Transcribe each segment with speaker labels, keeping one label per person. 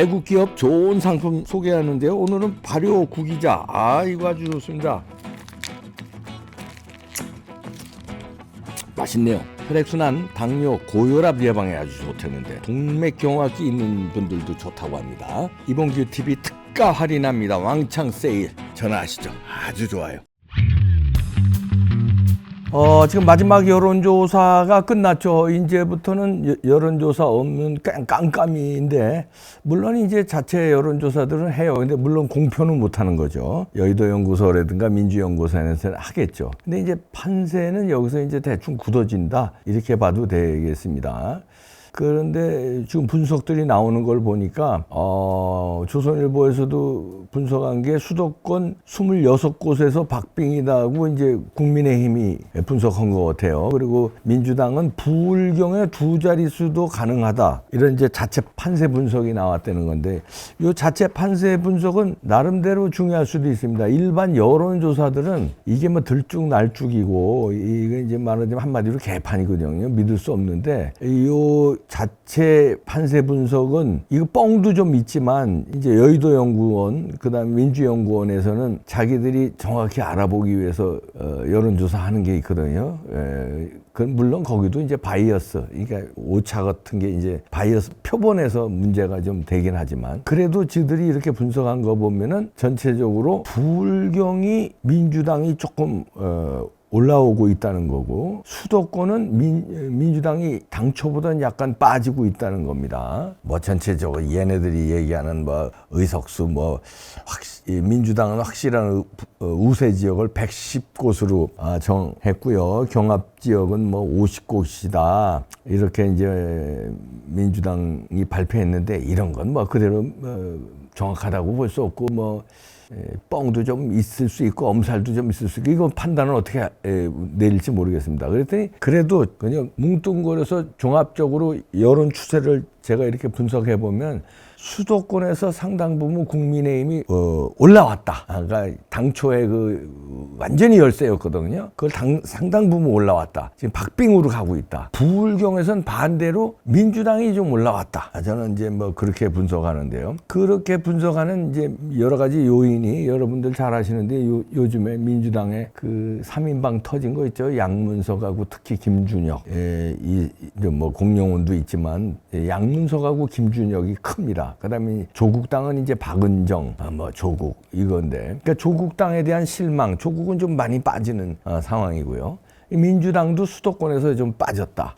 Speaker 1: 외국 기업 좋은 상품 소개하는데요. 오늘은 발효 구기자. 이거 아주 좋습니다. 맛있네요. 혈액순환, 당뇨, 고혈압 예방에 아주 좋다는데 동맥경화기 있는 분들도 좋다고 합니다. 이봉규 TV 특가 할인합니다. 왕창 세일. 전화하시죠. 아주 좋아요. 지금 마지막 여론조사가 끝났죠. 이제부터는 여론조사 없는 깜깜이인데, 물론 이제 자체 여론조사들은 해요. 근데 물론 공표는 못 하는 거죠. 여의도연구소라든가 민주연구소에서는 하겠죠. 근데 이제 판세는 여기서 이제 대충 굳어진다. 이렇게 봐도 되겠습니다. 그런데 지금 분석들이 나오는 걸 보니까 조선일보에서도 분석한 게 수도권 26곳에서 박빙이다고 이제 국민의힘이 분석한 것 같아요. 그리고 민주당은 부울경의 두 자릿수도 가능하다. 이런 이제 자체 판세 분석이 나왔다는 건데, 이 자체 판세 분석은 나름대로 중요할 수도 있습니다. 일반 여론조사들은 이게 뭐 들쭉날쭉이고 이게 이제 말하자면 한마디로 개판이거든요. 믿을 수 없는데, 이 자체 판세 분석은 이거 뻥도 좀 있지만 이제 여의도연구원 그다음 민주연구원에서는 자기들이 정확히 알아보기 위해서 여론조사 하는 게 있거든요. 물론 거기도 이제 바이어스, 그러니까 오차 같은 게 이제 바이어스 표본에서 문제가 좀 되긴 하지만, 그래도 지들이 이렇게 분석한 거 보면은 전체적으로 부울경이 민주당이 조금 올라오고 있다는 거고, 수도권은 민주당이 당초보다는 약간 빠지고 있다는 겁니다. 뭐 전체적으로 얘네들이 얘기하는 뭐 의석수 민주당은 확실한 우세 지역을 110곳으로 정했고요. 경합 지역은 뭐 50곳이다. 이렇게 이제 민주당이 발표했는데, 이런 건 뭐 그대로 정확하다고 볼 수 없고, 뻥도 좀 있을 수 있고 엄살도 좀 있을 수 있고, 이거 판단은 어떻게 내릴지 모르겠습니다. 그랬더니 그래도 그냥 뭉뚱거려서 종합적으로 여론 추세를 제가 이렇게 분석해 보면 수도권에서 상당 부분 국민의힘이 올라왔다. 그러니까 당초에 완전히 열세였거든요. 그걸 상당 부분 올라왔다. 지금 박빙으로 가고 있다. 부울경에선 반대로 민주당이 좀 올라왔다. 저는 이제 그렇게 분석하는데요. 그렇게 분석하는 이제 여러 가지 요인이 여러분들 잘 아시는데, 요즘에 민주당의 그 3인방 터진 거 있죠. 양문석하고 특히 김준혁, 공용훈도 있지만 양문석하고 김준혁이 큽니다. 그다음에 조국당은 이제 박은정, 조국 이건데, 그러니까 조국당에 대한 실망, 조국은 좀 많이 빠지는 상황이고요. 민주당도 수도권에서 좀 빠졌다.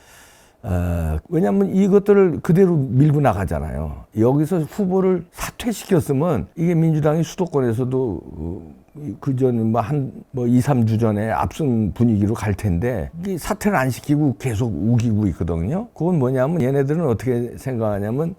Speaker 1: 왜냐하면 이것들을 그대로 밀고 나가잖아요. 여기서 후보를 사퇴시켰으면 이게 민주당이 수도권에서도 그전 2, 3주 전에 압승 분위기로 갈 텐데, 이 사퇴를 안 시키고 계속 우기고 있거든요. 그건 뭐냐면 얘네들은 어떻게 생각하냐면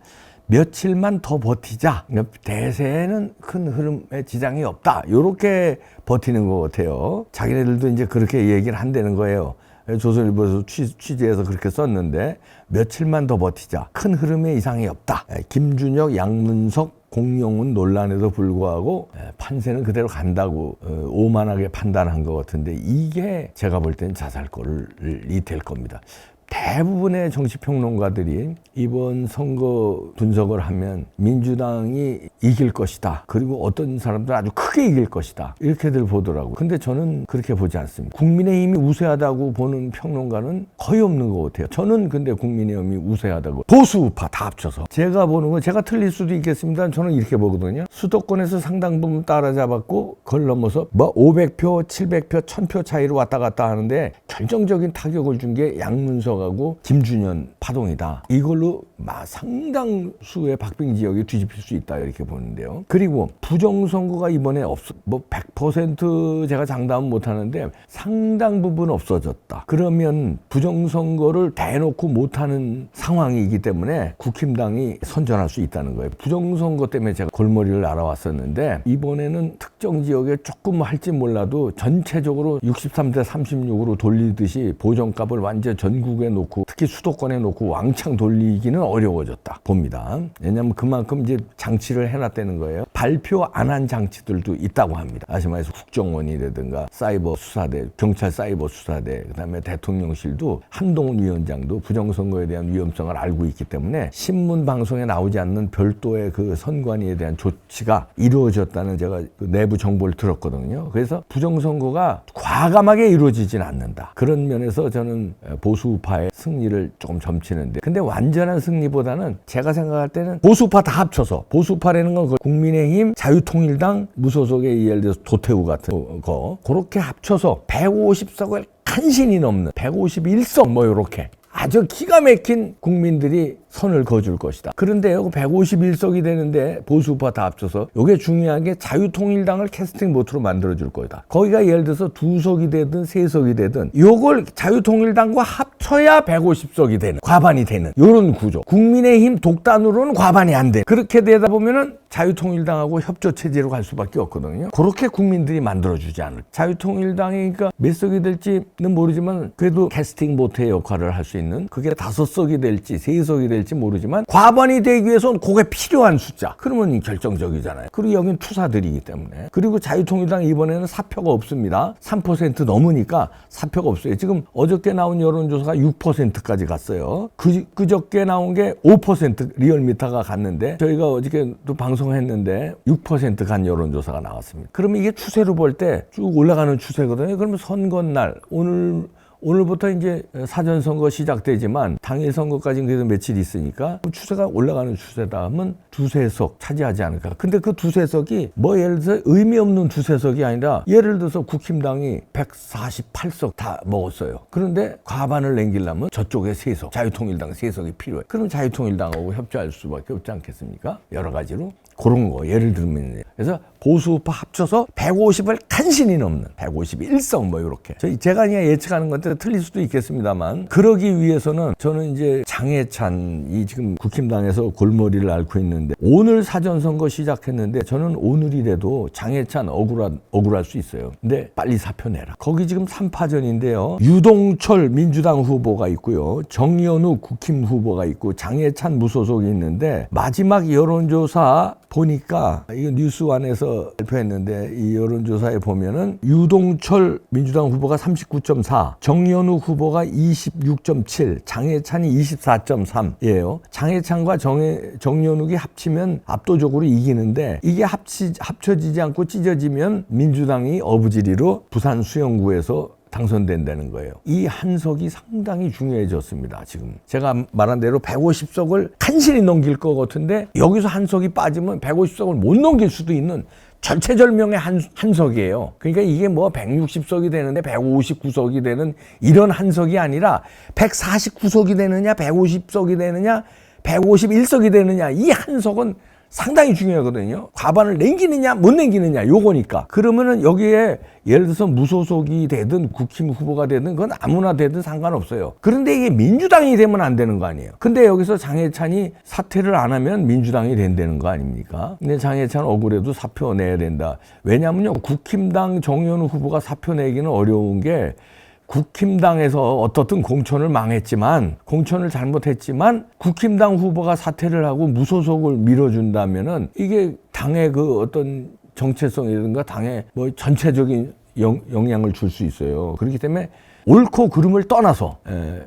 Speaker 1: 며칠만 더 버티자. 대세에는 큰 흐름에 지장이 없다. 이렇게 버티는 것 같아요. 자기네들도 이제 그렇게 얘기를 한다는 거예요. 조선일보에서 취재해서 그렇게 썼는데, 며칠만 더 버티자. 큰 흐름에 이상이 없다. 김준혁, 양문석, 공용훈 논란에도 불구하고 판세는 그대로 간다고 오만하게 판단한 것 같은데, 이게 제가 볼 때는 자살골이 될 겁니다. 대부분의 정치평론가들이 이번 선거 분석을 하면 민주당이 이길 것이다. 그리고 어떤 사람들은 아주 크게 이길 것이다. 이렇게들 보더라고요. 근데 저는 그렇게 보지 않습니다. 국민의힘이 우세하다고 보는 평론가는 거의 없는 것 같아요. 저는 근데 국민의힘이 우세하다고, 보수우파 다 합쳐서 제가 보는 건, 제가 틀릴 수도 있겠습니다. 저는 이렇게 보거든요. 수도권에서 상당 부분 따라잡았고, 그걸 넘어서 500표, 700표, 1000표 차이로 왔다 갔다 하는데, 결정적인 타격을 준 게 양문석 하고 김준현 파동이다. 이걸로 상당수의 박빙 지역이 뒤집힐 수 있다, 이렇게 보는데요. 그리고 부정선거가 이번에 100% 제가 장담은 못하는데 상당 부분 없어졌다. 그러면 부정선거를 대놓고 못하는 상황이기 때문에 국힘당이 선전할 수 있다는 거예요. 부정선거 때문에 제가 골머리를 알아왔었는데, 이번에는 특정 지역에 조금 할지 몰라도 전체적으로 63대 36으로 돌리듯이 보정값을 완전 전국에 놓고, 특히 수도권에 놓고 왕창 돌리기는 어려워졌다 봅니다. 왜냐하면 그만큼 이제 장치를 해놨다는 거예요. 발표 안 한 장치들도 있다고 합니다. 다시 말해서 국정원이라든가 사이버 수사대, 경찰 사이버 수사대, 그다음에 대통령실도 한동훈 위원장도 부정선거에 대한 위험성을 알고 있기 때문에 신문 방송에 나오지 않는 별도의 그 선관위에 대한 조치가 이루어졌다는 제가 그 내부 정보를 들었거든요. 그래서 부정선거가 과감하게 이루어지진 않는다. 그런 면에서 저는 보수파의 승리를 조금 점치는데, 근데 완전한 승리보다는 제가 생각할 때는 보수파 다 합쳐서, 보수파라는 건 국민의힘, 자유통일당, 무소속의 예를 들어서 도태우 같은 거 그렇게 합쳐서 150석을 간신히 넘는 151석 뭐 이렇게 아주 기가 막힌 국민들이 선을 그어줄 것이다. 그런데 여기 151석이 되는데 보수파 다 합쳐서 이게 중요한 게 자유통일당을 캐스팅 보트로 만들어줄 거다. 거기가 예를 들어서 2석이 되든 3석이 되든 이걸 자유통일당과 합쳐야 150석이 되는, 과반이 되는 이런 구조. 국민의힘 독단으로는 과반이 안 돼. 그렇게 되다 보면은 자유통일당하고 협조 체제로 갈 수밖에 없거든요. 그렇게 국민들이 만들어주지 않을. 자유통일당이 그러니까 몇 석이 될지는 모르지만 그래도 캐스팅 보트의 역할을 할 수 있는, 그게 5석이 될지 3석이 될지 모르지만 과반이 되기 위해서는 그게 필요한 숫자. 그러면 결정적이잖아요. 그리고 여긴 투사들이기 때문에. 그리고 자유통일당 이번에는 사표가 없습니다. 3% 넘으니까 사표가 없어요. 지금 어저께 나온 여론조사가 6%까지 갔어요. 그저께 나온 게 5% 리얼미터가 갔는데, 저희가 어저께 또 방송했는데 6% 간 여론조사가 나왔습니다. 그러면 이게 추세로 볼 때 쭉 올라가는 추세거든요. 그러면 선거날 오늘부터 이제 사전선거 시작되지만 당일 선거까지는 그래도 며칠 있으니까 추세가 올라가는 추세다 하면 2~3석 차지하지 않을까. 근데 그 2~3석이 뭐 예를 들어서 의미 없는 2~3석이 아니라, 예를 들어서 국힘당이 148석 다 먹었어요. 그런데 과반을 남기려면 저쪽에 3석, 자유통일당 3석이 필요해. 그럼 자유통일당하고 협조할 수밖에 없지 않겠습니까? 여러 가지로. 그런 거 예를 들면, 그래서 보수파 합쳐서 150을 간신히 넘는 151석 뭐 이렇게. 제가 그냥 예측하는 건데 틀릴 수도 있겠습니다만, 그러기 위해서는 저는 이제 장해찬이 지금 국힘당에서 골머리를 앓고 있는데, 오늘 사전선거 시작했는데 저는 오늘이라도 장해찬 억울할 수 있어요. 근데 빨리 사표 내라. 거기 지금 3파전인데요. 유동철 민주당 후보가 있고요. 정연우 국힘 후보가 있고 장해찬 무소속이 있는데, 마지막 여론조사 보니까 이거 뉴스원에서 발표했는데, 이 여론조사에 보면은 유동철 민주당 후보가 39.4, 정연우 후보가 26.7, 장해찬이 24.3이에요. 장해찬과 정연욱이 합치면 압도적으로 이기는데, 이게 합쳐지지 않고 찢어지면 민주당이 어부지리로 부산 수영구에서 당선된다는 거예요. 이 한석이 상당히 중요해졌습니다. 지금 제가 말한 대로 150석을 간신히 넘길 것 같은데, 여기서 한석이 빠지면 150석을 못 넘길 수도 있는 절체절명의 한석이에요. 그러니까 이게 뭐 160석이 되는데 159석이 되는 이런 한석이 아니라 149석이 되느냐, 150석이 되느냐, 151석이 되느냐, 이 한석은 상당히 중요하거든요. 과반을 남기느냐 못 남기느냐 요거니까. 그러면은 여기에 예를 들어서 무소속이 되든 국힘 후보가 되든 그건 아무나 되든 상관없어요. 그런데 이게 민주당이 되면 안 되는 거 아니에요. 근데 여기서 장해찬이 사퇴를 안 하면 민주당이 된다는 거 아닙니까? 근데 장해찬 억울해도 사표 내야 된다. 왜냐면요, 국힘당 정연우 후보가 사표 내기는 어려운 게, 국힘당에서 어떻든 공천을 잘못했지만 국힘당 후보가 사퇴를 하고 무소속을 밀어준다면은 이게 당의 그 어떤 정체성이라든가 당의 뭐 전체적인 영향을 줄 수 있어요. 그렇기 때문에 옳고 그름을 떠나서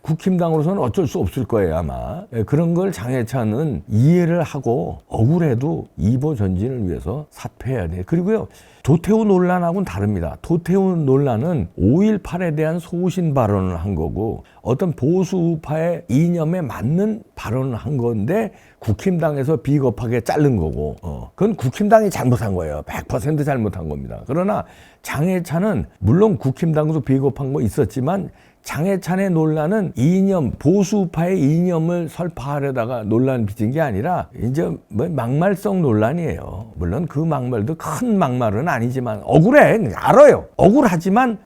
Speaker 1: 국힘당으로서는 어쩔 수 없을 거예요, 아마. 그런 걸 장해찬은 이해를 하고 억울해도 2보 전진을 위해서 사퇴해야 돼. 그리고요, 도태우 논란하고는 다릅니다. 도태우 논란은 5.18에 대한 소신 발언을 한 거고, 어떤 보수파의 이념에 맞는 발언을 한 건데 국힘당에서 비겁하게 자른 거고, 그건 국힘당이 잘못한 거예요. 100% 잘못한 겁니다. 그러나 장해찬은 물론 국힘당도 비겁한 거 있었지만, 장해찬의 논란은 이념, 보수파의 이념을 설파하려다가 논란을 빚은 게 아니라 이제 뭐 막말성 논란이에요. 물론 그 막말도 큰 막말은 아니지만 억울해. 알아요. 억울하지만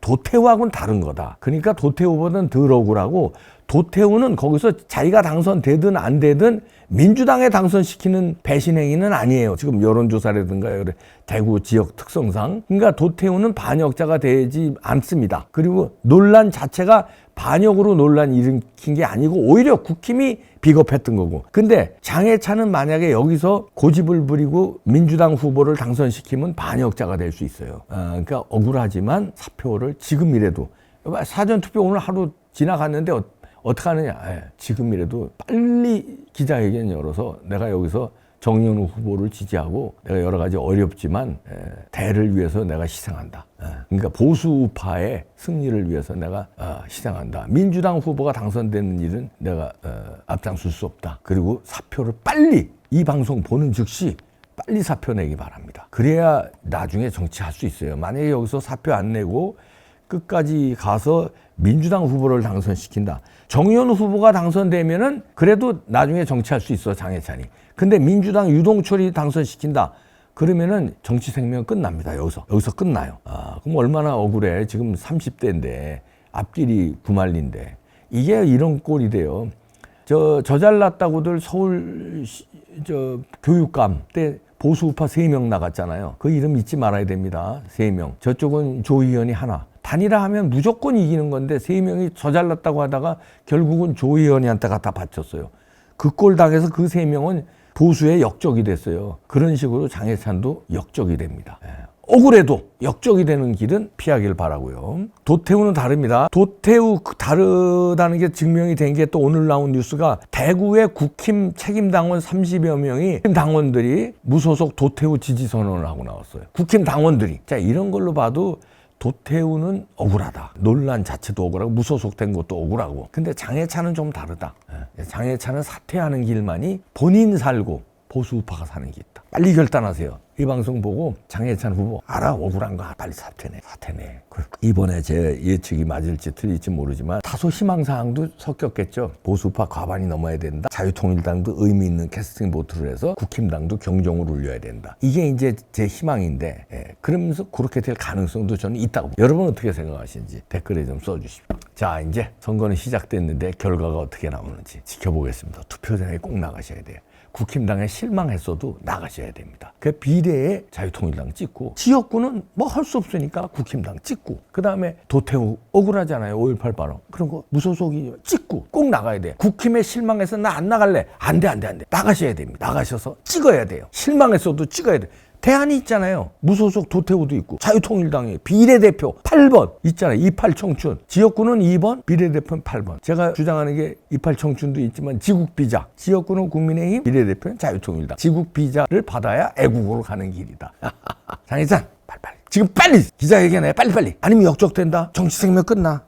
Speaker 1: 도태우하고는 다른 거다. 그러니까 도태우보다는 덜 억울하고, 도태우는 거기서 자기가 당선되든 안 되든 민주당에 당선시키는 배신 행위는 아니에요. 지금 여론조사라든가 대구 지역 특성상. 그러니까 도태우는 반역자가 되지 않습니다. 그리고 논란 자체가 반역으로 논란 일으킨 게 아니고 오히려 국힘이 비겁했던 거고. 근데 장해찬은 만약에 여기서 고집을 부리고 민주당 후보를 당선시키면 반역자가 될 수 있어요. 그러니까 억울하지만 사표를 지금이라도, 사전투표 오늘 하루 지나갔는데 어떡하느냐. 지금이라도 빨리 기자회견 열어서 내가 여기서 정의원 후보를 지지하고 내가 여러 가지 어렵지만 대를 위해서 내가 희생한다. 그러니까 보수 우파의 승리를 위해서 내가 희생한다. 민주당 후보가 당선되는 일은 내가 앞장설 수 없다. 그리고 사표를 빨리, 이 방송 보는 즉시 빨리 사표 내기 바랍니다. 그래야 나중에 정치할 수 있어요. 만약에 여기서 사표 안 내고 끝까지 가서 민주당 후보를 당선시킨다. 정의원 후보가 당선되면은 그래도 나중에 정치할 수 있어, 장해찬이. 근데 민주당 유동철이 당선시킨다. 그러면은 정치 생명 끝납니다. 여기서 끝나요. 그럼 얼마나 억울해. 지금 30대인데 앞길이 구말린데 이게 이런 꼴이 돼요. 저 잘났다고들 서울 교육감 때 보수 우파 3명 나갔잖아요. 그 이름 잊지 말아야 됩니다. 3명. 저쪽은 조희연이 하나. 단일화하면 무조건 이기는 건데 3명이 저 잘났다고 하다가 결국은 조희연이한테 갖다 바쳤어요. 그 꼴 당해서 그 3명은 보수의 역적이 됐어요. 그런 식으로 장해찬도 역적이 됩니다. 억울해도 역적이 되는 길은 피하길 바라고요. 도태우는 다릅니다. 도태우 다르다는 게 증명이 된 게 또 오늘 나온 뉴스가 대구의 국힘 책임당원 30여 명이 당원들이 무소속 도태우 지지 선언을 하고 나왔어요. 국힘 당원들이. 자, 이런 걸로 봐도 도태우는 억울하다. 논란 자체도 억울하고 무소속된 것도 억울하고. 근데 장해찬은 좀 다르다. 장해찬은 사퇴하는 길만이 본인 살고 보수 우파가 사는 게 있다. 빨리 결단하세요. 이 방송 보고 장해찬 후보 알아, 억울한 거 빨리 사퇴내. 이번에 제 예측이 맞을지 틀릴지 모르지만 다소 희망사항도 섞였겠죠. 보수파 과반이 넘어야 된다. 자유통일당도 의미 있는 캐스팅 보트를 해서 국힘당도 경종을 울려야 된다. 이게 이제 제 희망인데, 그러면서 그렇게 될 가능성도 저는 있다고. 여러분 어떻게 생각하시는지 댓글에 좀 써주십시오. 자, 이제 선거는 시작됐는데 결과가 어떻게 나오는지 지켜보겠습니다. 투표장에 꼭 나가셔야 돼요. 국힘당에 실망했어도 나가셔야 됩니다. 그 비례에 자유통일당 찍고, 지역구는 뭐 할 수 없으니까 국힘당 찍고, 그 다음에 도태우 억울하잖아요. 5.18 발언. 그런 거 무소속이 찍고 꼭 나가야 돼요. 국힘에 실망해서 나 안 나갈래. 안 돼. 나가셔야 됩니다. 나가셔서 찍어야 돼요. 실망했어도 찍어야 돼요. 대안이 있잖아요. 무소속 도태우도 있고, 자유통일당의 비례대표 8번 있잖아요. 28 청춘. 지역구는 2번, 비례대표는 8번. 제가 주장하는 게 28 청춘도 있지만 지국비자. 지역구는 국민의힘, 비례대표는 자유통일당. 지국비자를 받아야 애국으로 가는 길이다. 장해찬, 빨리. 지금 빨리 기자회견해. 빨리. 아니면 역적된다. 정치 생명 끝나.